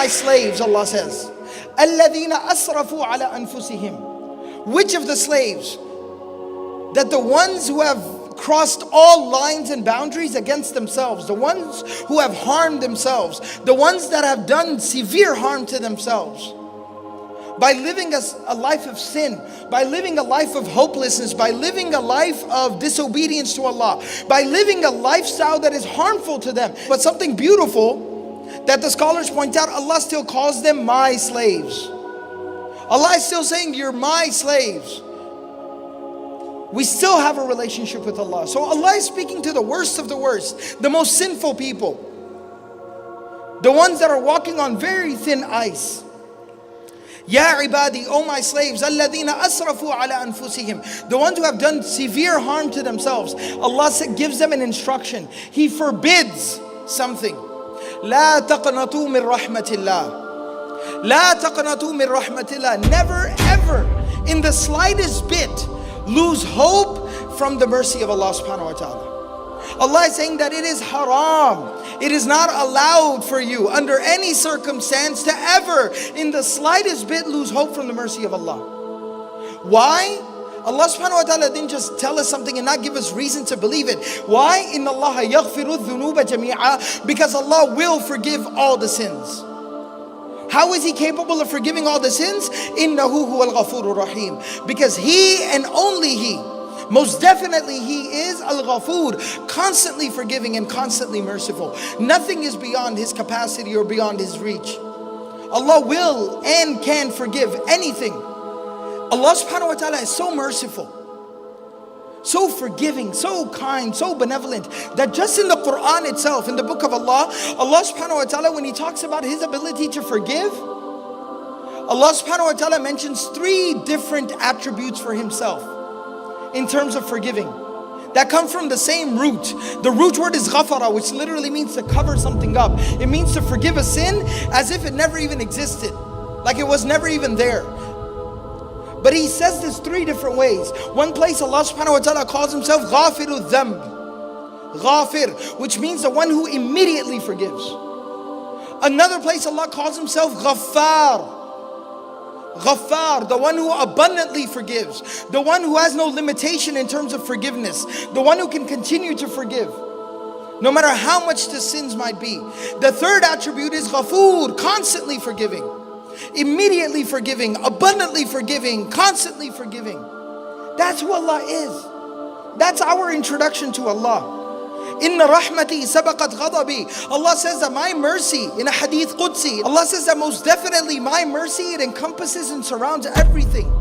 my slaves, Allah says, الَّذِينَ أَسْرَفُوا عَلَى أَنفُسِهِمْ. Which of the slaves? That the ones who have crossed all lines and boundaries against themselves, the ones who have harmed themselves, the ones that have done severe harm to themselves, by living a life of sin, by living a life of hopelessness, by living a life of disobedience to Allah, by living a lifestyle that is harmful to them. But something beautiful that the scholars point out, Allah still calls them my slaves. Allah is still saying, you're my slaves. We still have a relationship with Allah. So Allah is speaking to the worst of the worst, the most sinful people, the ones that are walking on very thin ice. Ya ibadi, O my slaves, alladhina asrafu ala anfusihim, the ones who have done severe harm to themselves. Allah gives them an instruction. He forbids something. La taqnatu min rahmatillah. La taqnatu min rahmatillah. Never ever in the slightest bit lose hope from the mercy of Allah subhanahu wa ta'ala. Allah is saying that it is haram. It is not allowed for you under any circumstance to ever in the slightest bit lose hope from the mercy of Allah. Why? Allah subhanahu wa ta'ala didn't just tell us something and not give us reason to believe it. Why? Inna Allah yaghfiru dhunuba jami'a. Because Allah will forgive all the sins. How is He capable of forgiving all the sins? Innahu huwal ghafurur rahim. Because He and only He, most definitely He is Al-Ghafur, constantly forgiving and constantly merciful. Nothing is beyond His capacity or beyond His reach. Allah will and can forgive anything. Allah subhanahu wa ta'ala is so merciful, so forgiving, so kind, so benevolent, that just in the Qur'an itself, in the book of Allah, Allah subhanahu wa ta'ala, when He talks about His ability to forgive, Allah subhanahu wa ta'ala mentions 3 different attributes for Himself in terms of forgiving that come from the same root. The root word is ghafara, which literally means to cover something up. It means to forgive a sin as if it never even existed, like it was never even there. But He says this 3 different ways. One place Allah subhanahu wa ta'ala calls Himself Ghafiru Dhanb, Ghafir, which means the one who immediately forgives. Another place Allah calls Himself Ghaffar, Ghaffar, the one who abundantly forgives, the one who has no limitation in terms of forgiveness, the one who can continue to forgive no matter how much the sins might be. The third attribute is Ghafur, constantly forgiving, immediately forgiving, abundantly forgiving, constantly forgiving. That's who Allah is. That's our introduction to Allah. Inna rahmati sabaqat ghadabi. Allah says that my mercy, in a hadith Qudsi, Allah says that most definitely my mercy, it encompasses and surrounds everything.